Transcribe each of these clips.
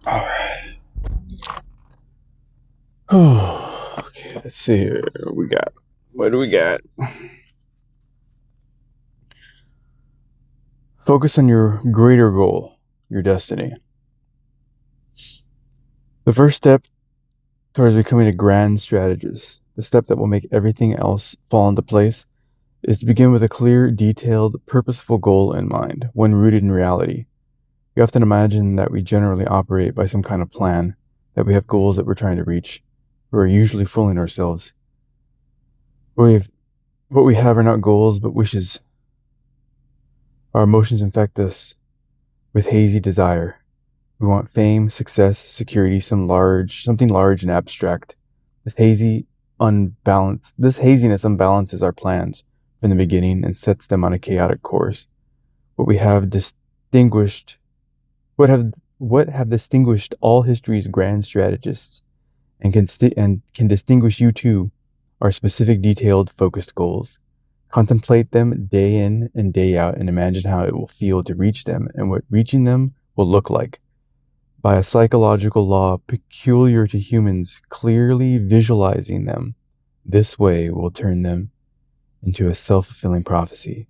Alright. Okay, let's see here. What do we got? Focus on your greater goal, your destiny. The first step towards becoming a grand strategist, the step that will make everything else fall into place, is to begin with a clear, detailed, purposeful goal in mind, one rooted in reality. We often imagine that we generally operate by some kind of plan, that we have goals that we're trying to reach. We're usually fooling ourselves. What we have are not goals, but wishes. Our emotions infect us with hazy desire. We want fame, success, security, something large and abstract. This haziness unbalances our plans from the beginning and sets them on a chaotic course. What have distinguished all history's grand strategists and can distinguish you too are specific, detailed, focused goals. Contemplate them day in and day out and imagine how it will feel to reach them and what reaching them will look like. By a psychological law peculiar to humans, clearly visualizing them this way will turn them into a self-fulfilling prophecy.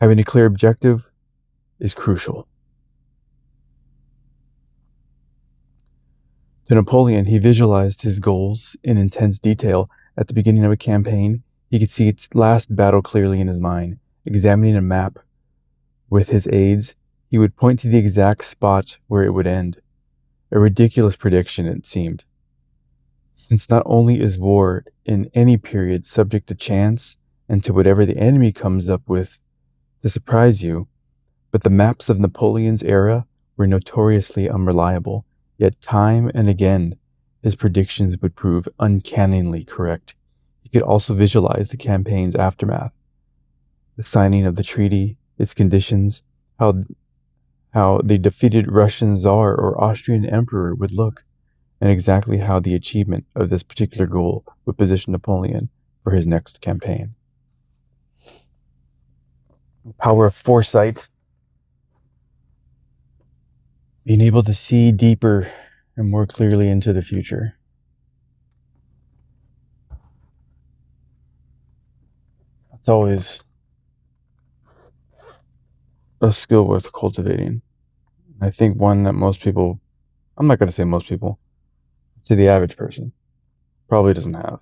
Having a clear objective is crucial. To Napoleon, he visualized his goals in intense detail. At the beginning of a campaign, he could see its last battle clearly in his mind. Examining a map with his aides, he would point to the exact spot where it would end. A ridiculous prediction, it seemed. Since not only is war in any period subject to chance and to whatever the enemy comes up with to surprise you, but the maps of Napoleon's era were notoriously unreliable. Yet time and again, his predictions would prove uncannily correct. He could also visualize the campaign's aftermath, the signing of the treaty, its conditions, how the defeated Russian Tsar or Austrian Emperor would look, and exactly how the achievement of this particular goal would position Napoleon for his next campaign. The power of foresight. Being able to see deeper and more clearly into the future. It's always a skill worth cultivating. I think one that most people, I'm not going to say most people, to the average person, probably doesn't have.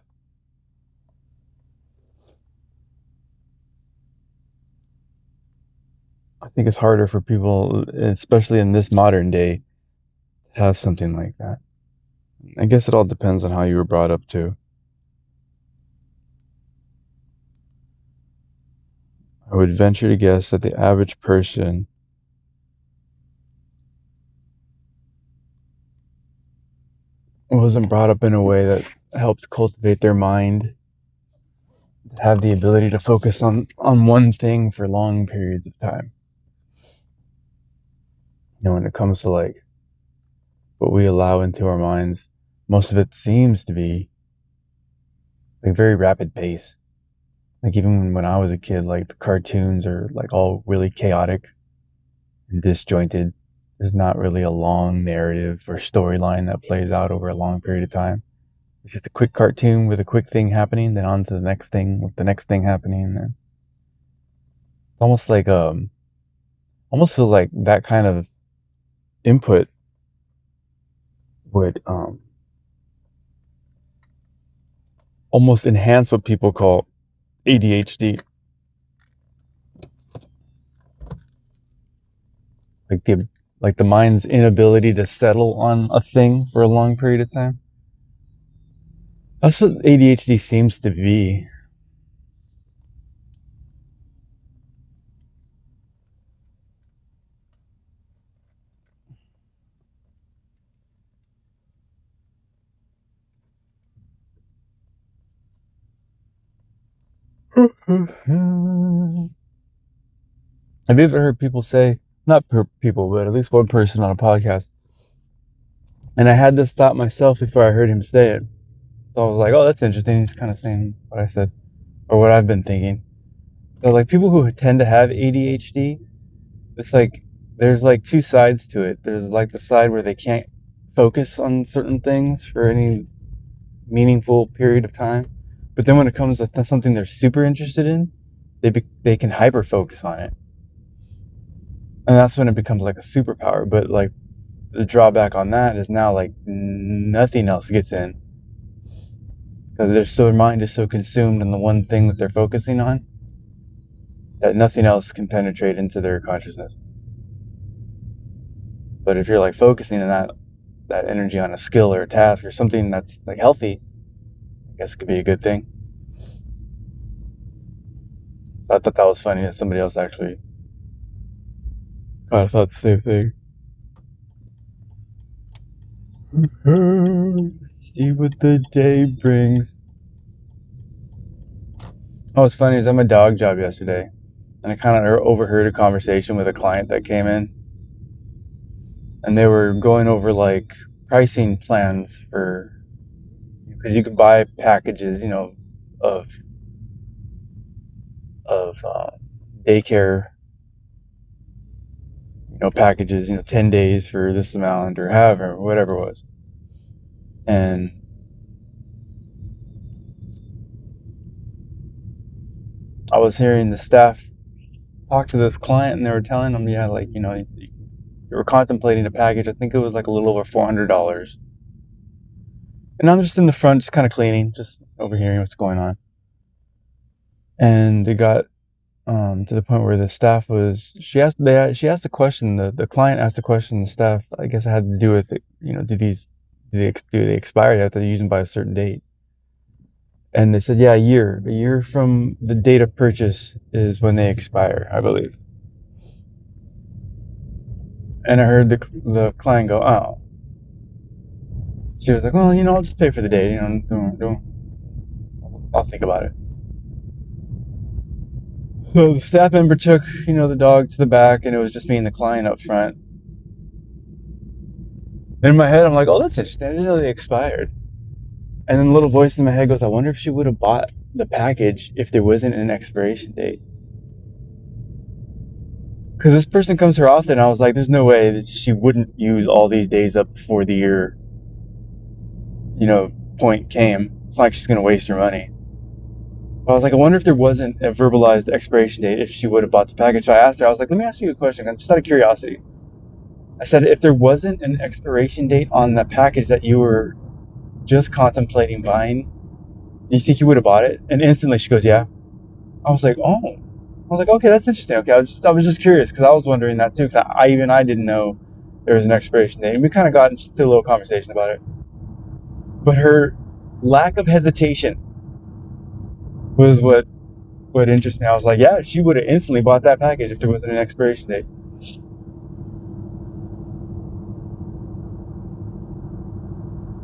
I think it's harder for people, especially in this modern day, to have something like that. I guess it all depends on how you were brought up too. I would venture to guess that the average person wasn't brought up in a way that helped cultivate their mind, have the ability to focus on one thing for long periods of time. When it comes to like what we allow into our minds, most of it seems to be like very rapid pace. Like even when I was a kid, like the cartoons are like all really chaotic and disjointed. There's not really a long narrative or storyline that plays out over a long period of time. It's just a quick cartoon with a quick thing happening, then on to the next thing with the next thing happening. And it's almost like almost feels like that kind of input would almost enhance what people call ADHD. Like the mind's inability to settle on a thing for a long period of time. That's what ADHD seems to be. Have you ever heard people say, not people, but at least one person on a podcast, and I had this thought myself before I heard him say it. So I was like, oh, that's interesting. He's kind of saying what I said, or what I've been thinking. So like people who tend to have ADHD, it's like there's like two sides to it. There's like the side where they can't focus on certain things for any meaningful period of time, but then when it comes to something they're super interested in, they can hyper focus on it, and that's when it becomes like a superpower. But like the drawback on that is now like nothing else gets in, because their mind is so consumed in the one thing that they're focusing on that nothing else can penetrate into their consciousness. But if you're like focusing on that energy on a skill or a task or something that's like healthy, I guess it could be a good thing. So I thought that was funny that somebody else actually kind of thought the same thing. See what the day brings. Oh, what's funny is I'm a dog job yesterday, and I kind of overheard a conversation with a client that came in, and they were going over like pricing plans for, because you could buy packages, of daycare, packages, 10 days for this amount or however, whatever it was. And I was hearing the staff talk to this client, and they were telling them, yeah, like, they were contemplating a package. I think it was like a little over $400. And I'm just in the front, just kind of cleaning, just overhearing what's going on. And it got to the point where the staff she asked a question, the client asked a question, the staff, I guess it had to do with, do they expire? You have to use them by a certain date. And they said, yeah, a year from the date of purchase is when they expire, I believe. And I heard the client go, oh. She was like, well, I'll just pay for the date, I'll think about it. So the staff member took, the dog to the back, and it was just me and the client up front. And in my head, I'm like, oh, that's interesting. I didn't know they expired. And then a little voice in my head goes, I wonder if she would have bought the package if there wasn't an expiration date. Because this person comes here often, I was like, there's no way that she wouldn't use all these days up before the year, point came. It's not like she's going to waste her money. But I was like, I wonder if there wasn't a verbalized expiration date, if she would have bought the package. So I asked her, I was like, let me ask you a question, just out of curiosity. I said, if there wasn't an expiration date on the package that you were just contemplating buying, do you think you would have bought it? And instantly she goes, yeah. I was like, oh. I was like, okay, that's interesting. Okay, I was just curious, because I was wondering that too, because I didn't know there was an expiration date. And we kind of got into a little conversation about it. But her lack of hesitation was what interested me. I was like, yeah, she would have instantly bought that package if there wasn't an expiration date.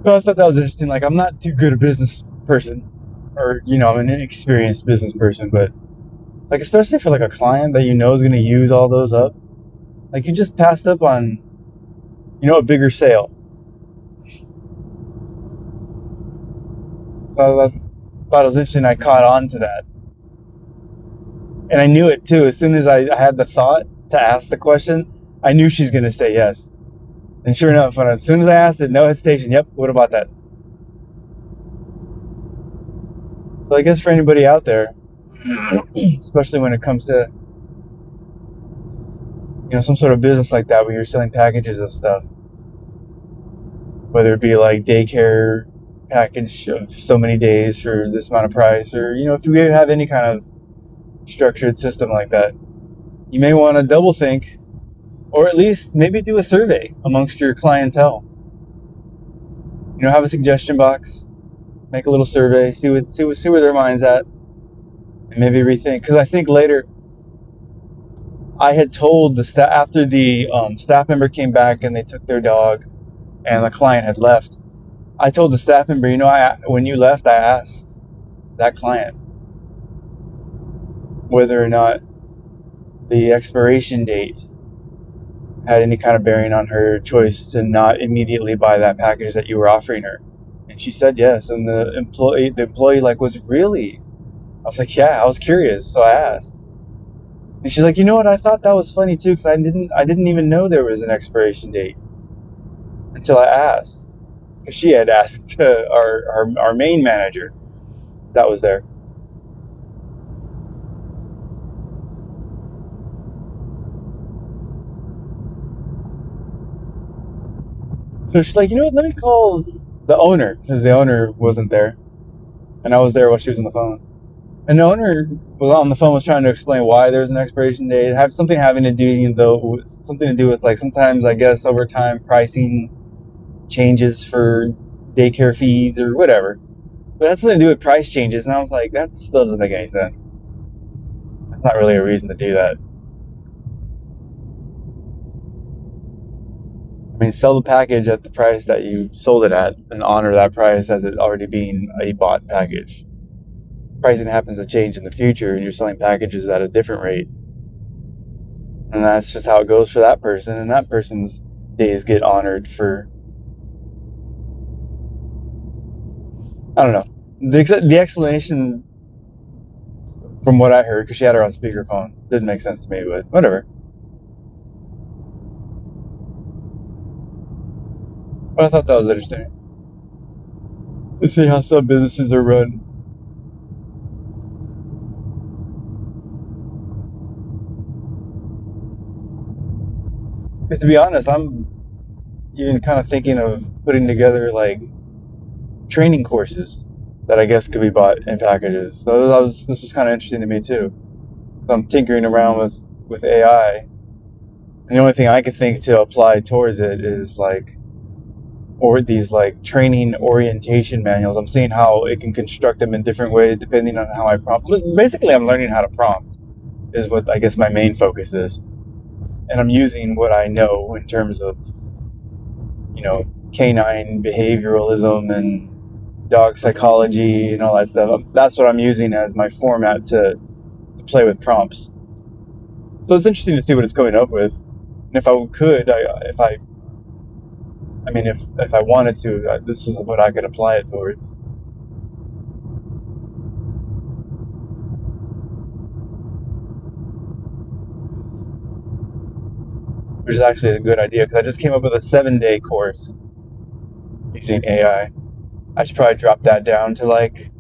But I thought that was interesting. Like, I'm not too good a business person, or, I'm an inexperienced business person, but like, especially for like a client that is going to use all those up, like, you just passed up on, a bigger sale. So I thought it was interesting. I caught on to that, and I knew it too. As soon as I had the thought to ask the question, I knew she's going to say yes. And sure enough, as soon as I asked it, no hesitation. Yep, what about that? So I guess for anybody out there, especially when it comes to, some sort of business like that where you're selling packages of stuff, whether it be like daycare package of so many days for this amount of price, or, if you have any kind of structured system like that, you may want to double think, or at least maybe do a survey amongst your clientele. Have a suggestion box, make a little survey, see where their mind's at, and maybe rethink. Because I think later, I had told the staff, after the staff member came back and they took their dog, and the client had left, I told the staff member, when you left, I asked that client whether or not the expiration date had any kind of bearing on her choice to not immediately buy that package that you were offering her. And she said yes. And the employee like was really, I was like, yeah, I was curious, so I asked. And she's like, you know what? I thought that was funny too, because I didn't even know there was an expiration date until I asked. Because she had asked our main manager that was there. So she's like, you know what? Let me call the owner, because the owner wasn't there, and I was there while she was on the phone. And the owner was on the phone, was trying to explain why there's an expiration date. It have something having to do with like sometimes, I guess, over time pricing changes for daycare fees or whatever. But that's something to do with price changes, and I was like, that still doesn't make any sense. That's not really a reason to do that. I mean, sell the package at the price that you sold it at and honor that price as it already being a bought package. Pricing happens to change in the future and you're selling packages at a different rate. And that's just how it goes for that person, and that person's days get honored for, I don't know. The explanation from what I heard, because she had her on speakerphone, didn't make sense to me, but whatever. But I thought that was interesting to see how some businesses are run. Because to be honest, I'm even kind of thinking of putting together like training courses that I guess could be bought in packages. So this was kind of interesting to me too. So I'm tinkering around with AI, and the only thing I could think to apply towards it is like, or these like training orientation manuals. I'm seeing how it can construct them in different ways depending on how I prompt. Basically, I'm learning how to prompt is what I guess my main focus is. And I'm using what I know in terms of, canine behavioralism and dog psychology and all that stuff. That's what I'm using as my format to play with prompts. So it's interesting to see what it's coming up with. And if I could, if I wanted to, this is what I could apply it towards. Which is actually a good idea, because I just came up with a 7-day course using AI. I should probably drop that down to like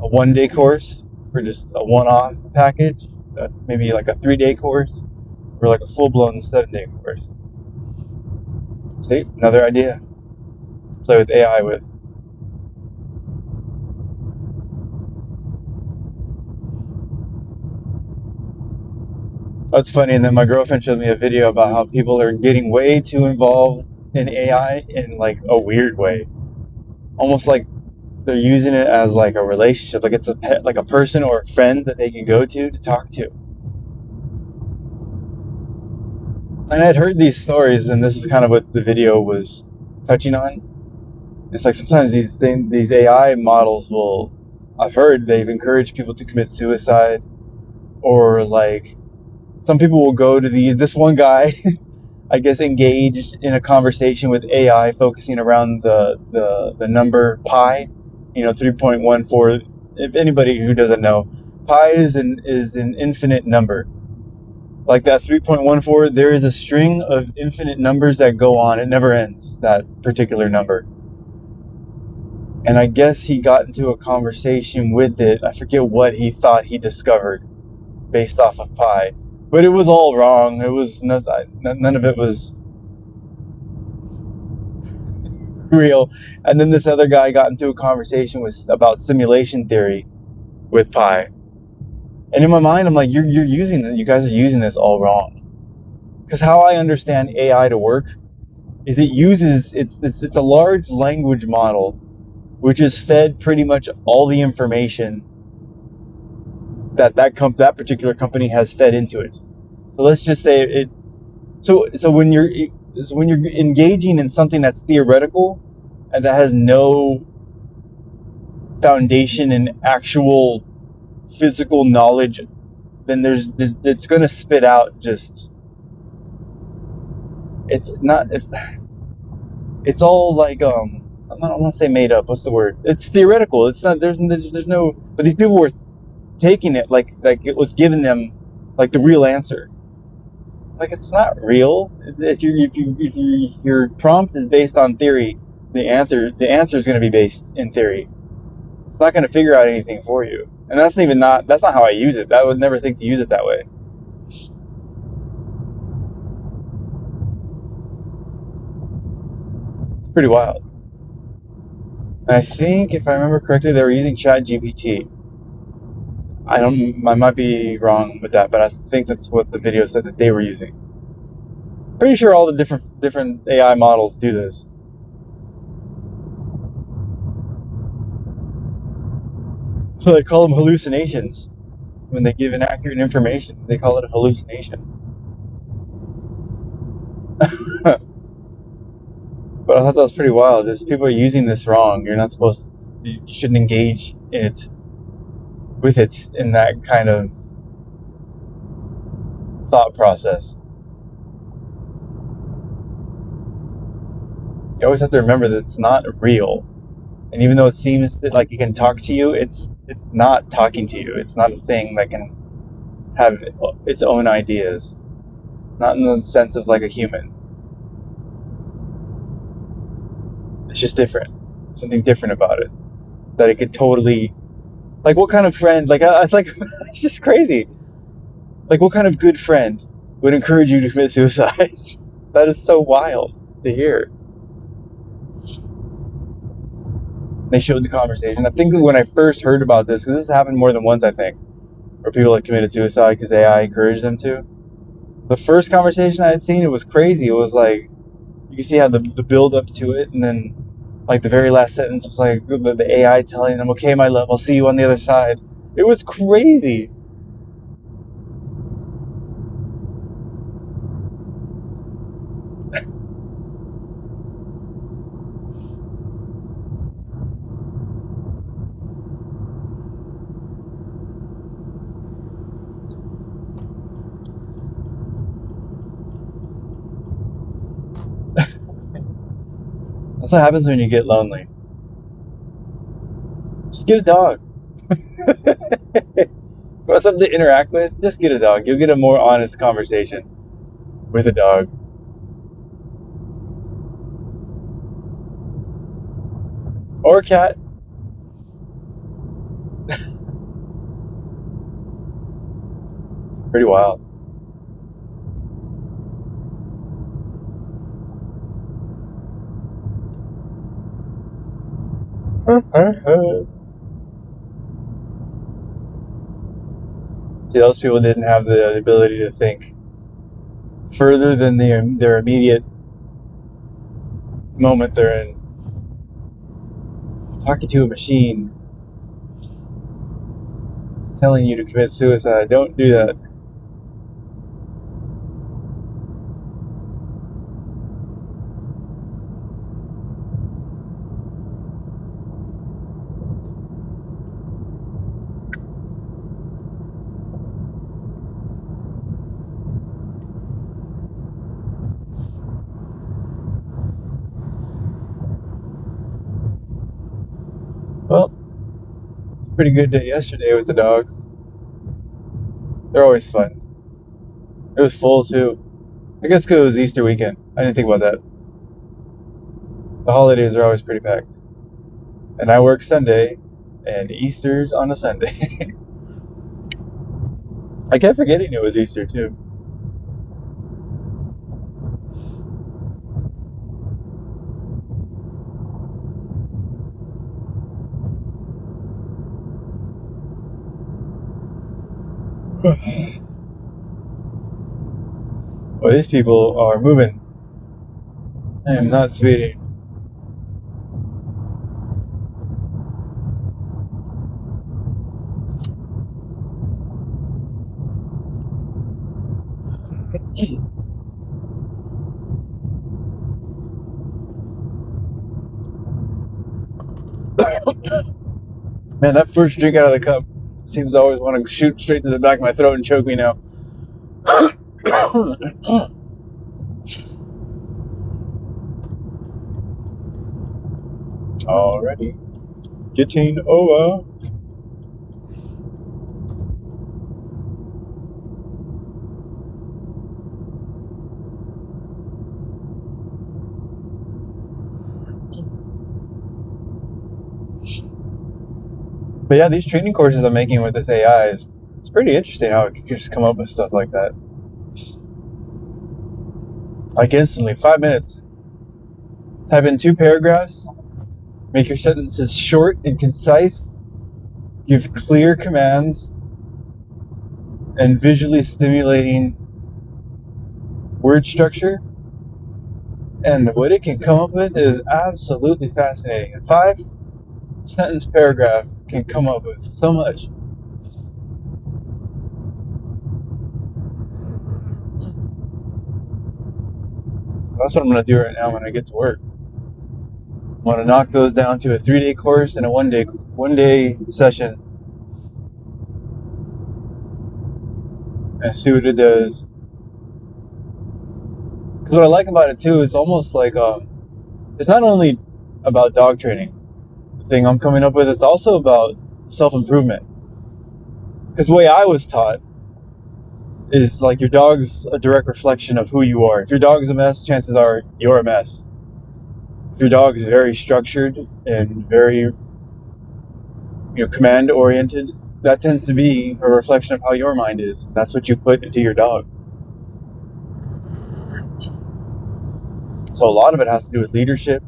a 1-day course for just a one-off package, maybe like a 3-day course, or like a full-blown 7-day course. See, another idea. Play with AI with. That's funny. And then my girlfriend showed me a video about how people are getting way too involved in AI in like a weird way, almost like they're using it as like a relationship, like it's a pet, like a person or a friend that they can go to talk to. And I'd heard these stories, and this is kind of what the video was touching on. It's like sometimes these AI models will, I've heard they've encouraged people to commit suicide, or like some people will go to this one guy I guess engaged in a conversation with AI focusing around the number pi, 3.14. If anybody who doesn't know, pi is an infinite number. Like that 3.14, there is a string of infinite numbers that go on. It never ends, that particular number. And I guess he got into a conversation with it. I forget what he thought he discovered based off of pi. But it was all wrong. It was none of it was real. And then this other guy got into a conversation about simulation theory with pi. And in my mind, I'm like, you guys are using this all wrong. Because how I understand AI to work is it's a large language model which is fed pretty much all the information that particular company has fed into it. So let's just say it. So when you're engaging in something that's theoretical and that has no foundation in actual physical knowledge, then it's going to spit out just. It's all like I don't want to say made up. What's the word? It's theoretical. It's not. There's no. But these people were taking it like it was giving them like the real answer. Like, it's not real. If your prompt is based on theory, the answer is going to be based in theory. It's not going to figure out anything for you, and that's not how I use it. I would never think to use it that way. It's pretty wild. I think, if I remember correctly, they were using ChatGPT. I might be wrong with that, but I think that's what the video said that they were using. Pretty sure all the different AI models do this. So they call them hallucinations. When they give inaccurate information, they call it a hallucination. But I thought that was pretty wild. There's people are using this wrong. You're not supposed to, you shouldn't engage in it with it in that kind of thought process. You always have to remember that it's not real. And even though it seems that like it can talk to you, it's not talking to you. It's not a thing that can have its own ideas. Not in the sense of like a human. It's just different. Something different about it. That it could totally, like, what kind of friend, like, I like, it's just crazy. Like, what kind of good friend would encourage you to commit suicide? That is so wild to hear. They showed the conversation. I think when I first heard about this, because this happened more than once, I think, where people had committed suicide because AI encouraged them to. The first conversation I had seen, it was crazy. It was like, you can see how the build up to it, and then like the very last sentence was like the AI telling them, "Okay, my love, I'll see you on the other side." It was crazy. That's what happens when you get lonely. Just get a dog. Want something to interact with? Just get a dog. You'll get a more honest conversation with a dog. Or a cat. Pretty wild. See, those people didn't have the ability to think further than their immediate moment they're in. Talking to a machine, it's telling you to commit suicide. Don't do that. Well, pretty good day yesterday with the dogs. They're always fun. It was full too. I guess because it was Easter weekend. I didn't think about that. The holidays are always pretty packed. And I work Sunday, and Easter's on a Sunday. I kept forgetting it was Easter too. Well, these people are moving. I am not speeding. Man, that first drink out of the cup seems to always want to shoot straight to the back of my throat and choke me now. Already getting over. But yeah, these training courses I'm making with this AI it's pretty interesting how it can just come up with stuff like that. Like instantly, 5 minutes. Type in 2 paragraphs, make your sentences short and concise, give clear commands, and visually stimulating word structure. And what it can come up with is absolutely fascinating. A 5-sentence paragraph can come up with so much. That's what I'm going to do right now when I get to work. I want to knock those down to a 3-day course and a one day session and see what it does. Because what I like about it too, it's almost like it's not only about dog training, the thing I'm coming up with, it's also about self-improvement. Because the way I was taught is like your dog's a direct reflection of who you are. If your dog's a mess, chances are you're a mess. If your dog is very structured and very command oriented, that tends to be a reflection of how your mind is. That's what you put into your dog. So a lot of it has to do with leadership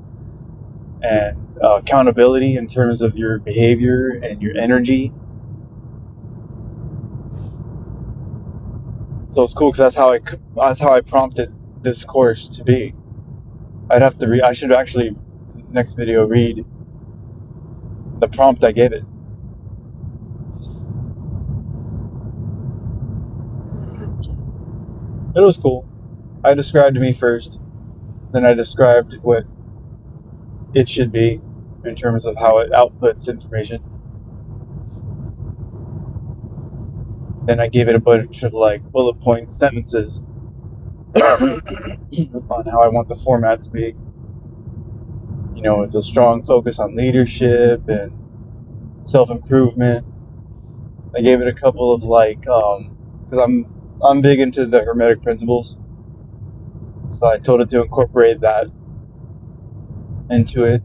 and accountability in terms of your behavior and your energy. So it's cool because that's how I prompted this course to be. I should actually next video read the prompt I gave it. It was cool. I described me first, then I described what it should be in terms of how it outputs information. Then I gave it a bunch of like bullet point sentences on how I want the format to be. With a strong focus on leadership and self-improvement. I gave it a couple of because I'm big into the Hermetic principles, so I told it to incorporate that into it.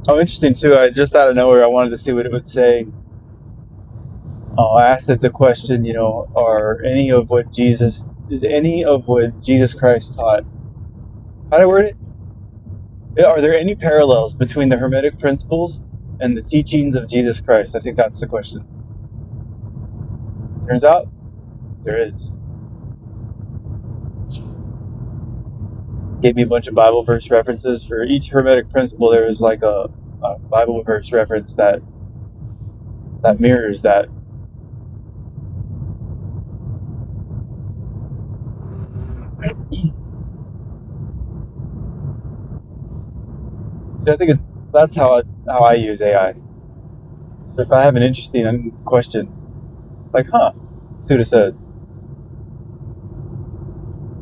Oh, interesting too. I just out of nowhere, I wanted to see what it would say. I asked it the question, is any of what Jesus Christ taught? How did I word it? Are there any parallels between the Hermetic principles and the teachings of Jesus Christ? I think that's the question. Turns out, there is. Gave me a bunch of Bible verse references. For each Hermetic principle, there is like a Bible verse reference that mirrors that. I think that's how I use AI. So if I have an interesting question, like, see what it says.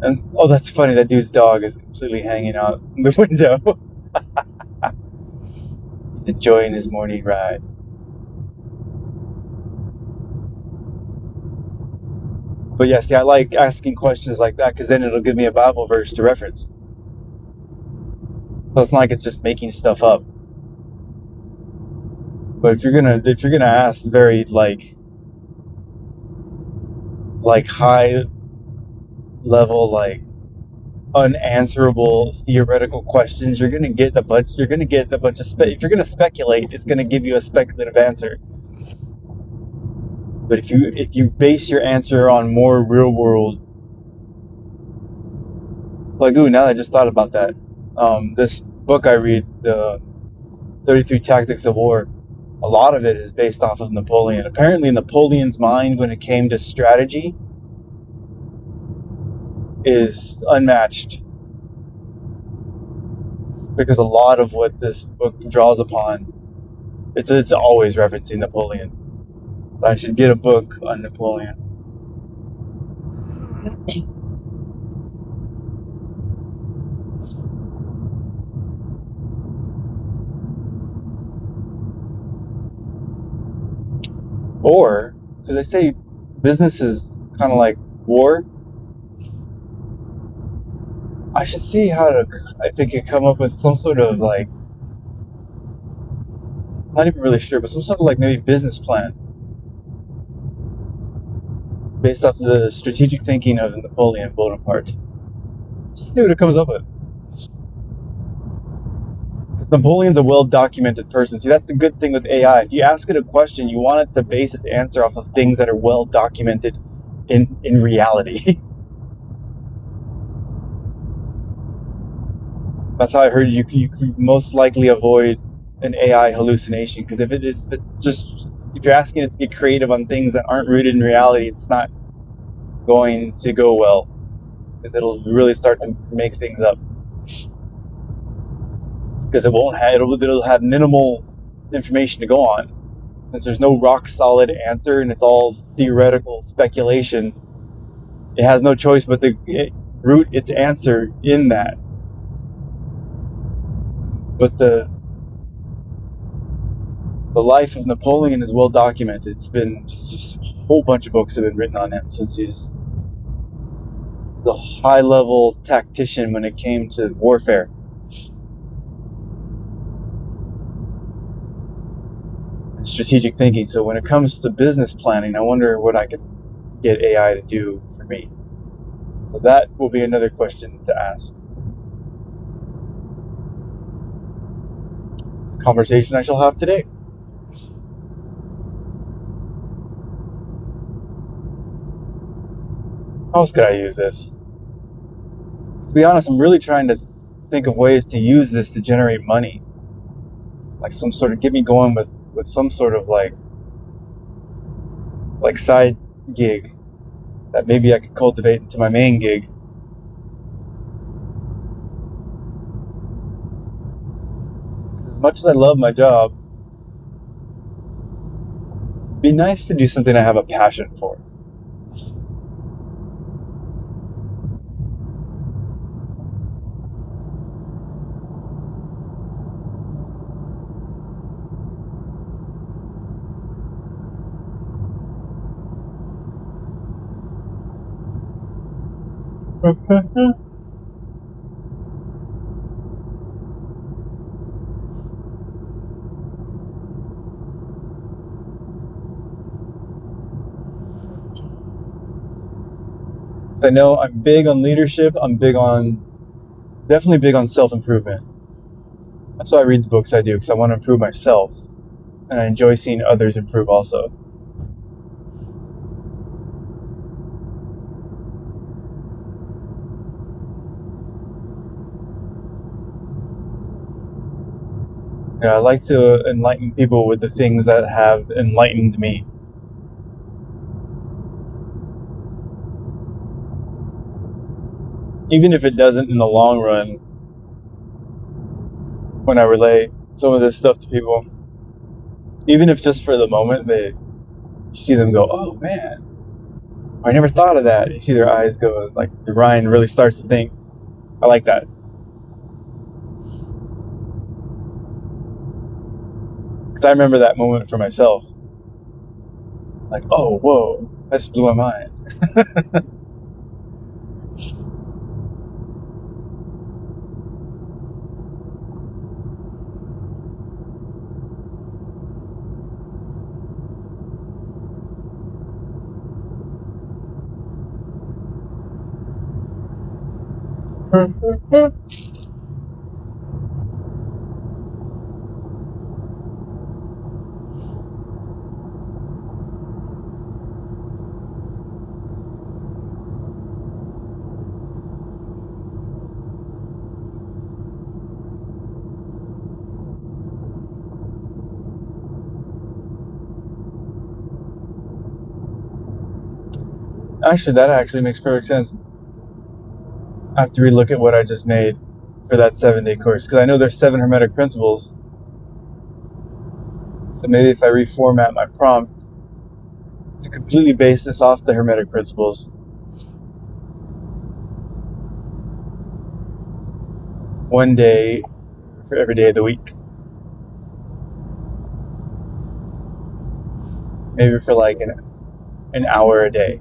And that's funny. That dude's dog is completely hanging out the window, enjoying his morning ride. But yeah, see, I like asking questions like that because then it'll give me a Bible verse to reference. So it's not like it's just making stuff up. But if you're gonna ask very like high level, like unanswerable theoretical questions, you're gonna get a bunch of if you're gonna speculate, it's gonna give you a speculative answer. But if you base your answer on more real world, now that I just thought about that, this book I read, the 33 Tactics of War, a lot of it is based off of Napoleon. Apparently Napoleon's mind when it came to strategy is unmatched, because a lot of what this book draws upon, it's always referencing Napoleon. So I should get a book on Napoleon. Or, because they say business is kind of like war, I should see if it could come up with some sort of like not even really sure, but some sort of like maybe business plan based off the strategic thinking of Napoleon Bonaparte. Just see what it comes up with. Because Napoleon's a well-documented person. See, that's the good thing with AI. If you ask it a question, you want it to base its answer off of things that are well documented in reality. That's how I heard you could most likely avoid an AI hallucination. Because if you're asking it to get creative on things that aren't rooted in reality, it's not going to go well. Because it'll really start to make things up. Because it'll have minimal information to go on. Since there's no rock solid answer and it's all theoretical speculation, it has no choice but to root its answer in that. But the life of Napoleon is well documented. It's been just a whole bunch of books have been written on him since he's the high level tactician when it came to warfare. And strategic thinking. So when it comes to business planning, I wonder what I could get AI to do for me. So that will be another question to ask. It's a conversation I shall have today. How else could I use this? To be honest, I'm really trying to think of ways to use this to generate money. Like some sort of get me going with some sort of like side gig that maybe I could cultivate into my main gig. As much as I love my job, it'd be nice to do something I have a passion for. I know I'm big on leadership. I'm definitely big on self-improvement. That's why I read the books I do, because I want to improve myself. And I enjoy seeing others improve also. Yeah, I like to enlighten people with the things that have enlightened me. Even if it doesn't in the long run, when I relay some of this stuff to people, even if just for the moment you see them go, oh man, I never thought of that. You see their eyes go, like Ryan really starts to think. I like that. Because I remember that moment for myself. Like, oh, whoa, that just blew my mind. Actually, that actually makes perfect sense. I have to relook at what I just made for that 7-day course, because I know there's 7 Hermetic principles. So maybe if I reformat my prompt to completely base this off the Hermetic principles, one day for every day of the week. Maybe for like an hour a day.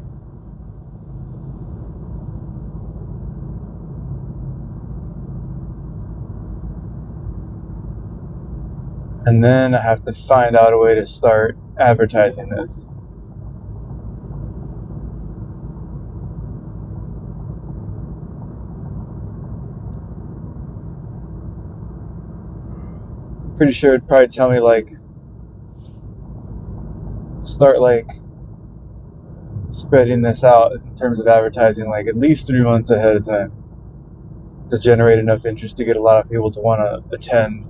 And then I have to find out a way to start advertising this. Pretty sure it'd probably tell me like start like spreading this out in terms of advertising like at least 3 months ahead of time to generate enough interest to get a lot of people to want to attend.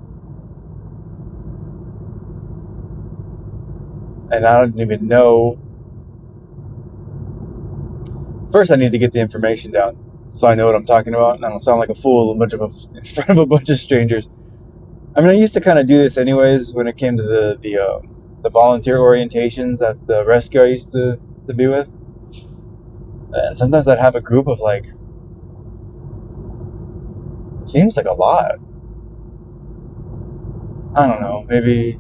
And I don't even know. First, I need to get the information down so I know what I'm talking about and I don't sound like a fool in front of a bunch of strangers. I mean, I used to kind of do this anyways when it came to the volunteer orientations at the rescue I used to be with. And sometimes I'd have a group of like, seems like a lot. I don't know, maybe,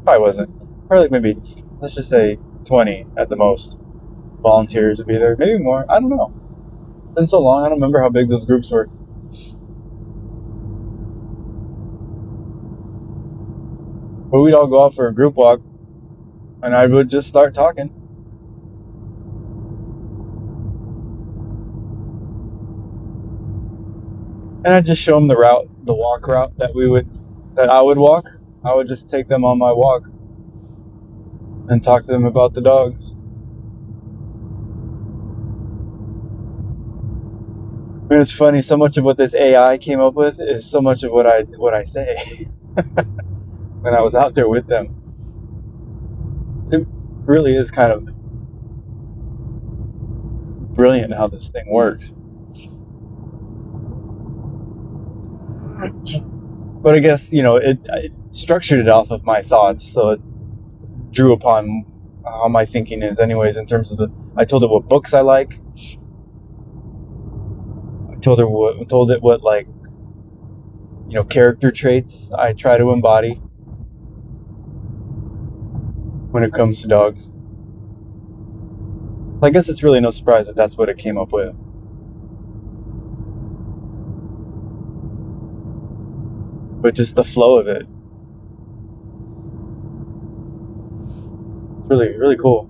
probably wasn't. Probably like maybe, let's just say 20 at the most volunteers would be there. Maybe more, I don't know. It's been so long, I don't remember how big those groups were. But we'd all go out for a group walk and I would just start talking. And I'd just show them the walk route that I would walk. I would just take them on my walk and talk to them about the dogs. And it's funny, so much of what this AI came up with is so much of what I say when I was out there with them. It really is kind of brilliant how this thing works. But I guess, I structured it off of my thoughts, so it drew upon how my thinking is anyways in terms of I told it what books I like. I told it what like, character traits I try to embody when it comes to dogs. I guess it's really no surprise that that's what it came up with. But just the flow of it, really, really cool.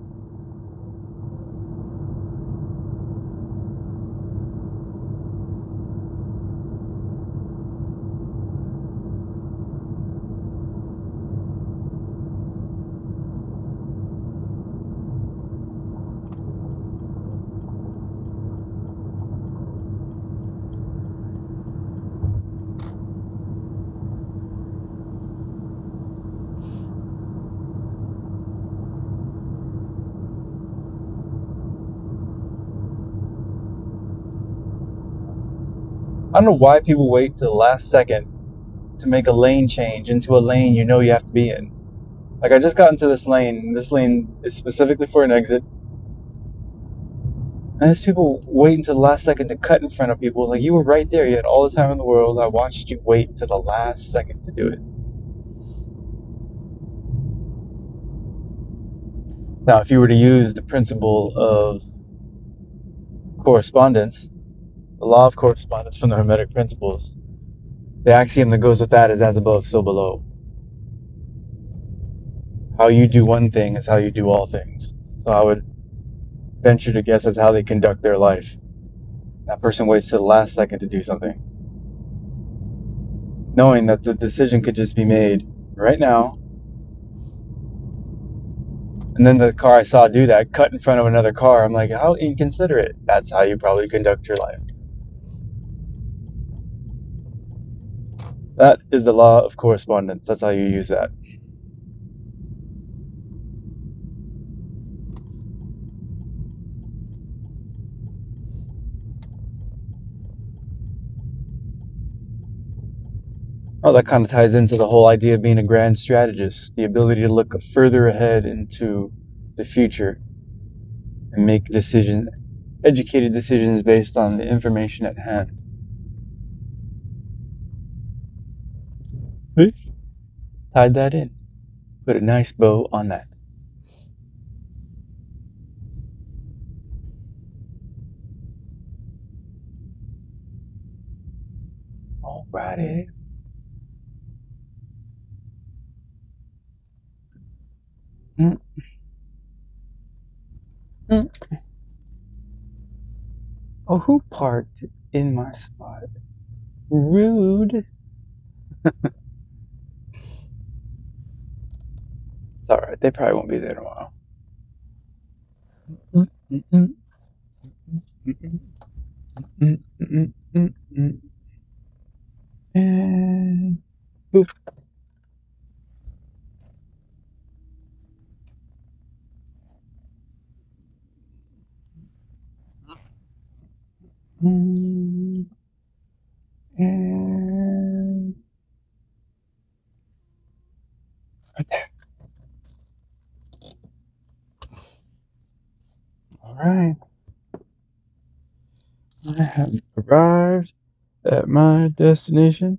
I don't know why people wait to the last second to make a lane change into a lane you have to be in. Like, I just got into this lane. This lane is specifically for an exit. And there's people waiting to the last second to cut in front of people. Like, you were right there. You had all the time in the world. I watched you wait to the last second to do it. Now, if you were to use the principle of correspondence, the law of correspondence from the Hermetic principles, the axiom that goes with that is as above, so below. How you do one thing is how you do all things. So I would venture to guess that's how they conduct their life. That person waits to the last second to do something, knowing that the decision could just be made right now. And then the car I saw do that, cut in front of another car. I'm like, how inconsiderate. That's how you probably conduct your life. That is the law of correspondence. That's how you use that. Oh, that kind of ties into the whole idea of being a grand strategist, the ability to look further ahead into the future and make educated decisions based on the information at hand. Tied that in. Put a nice bow on that. Alrighty. Mm. Oh, who parked in my spot? Rude. It's alright, they probably won't be there tomorrow. And boop. And right there. Alright. I have arrived at my destination.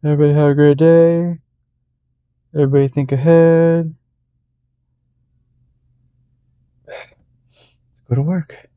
Everybody have a great day. Everybody think ahead. Let's go to work.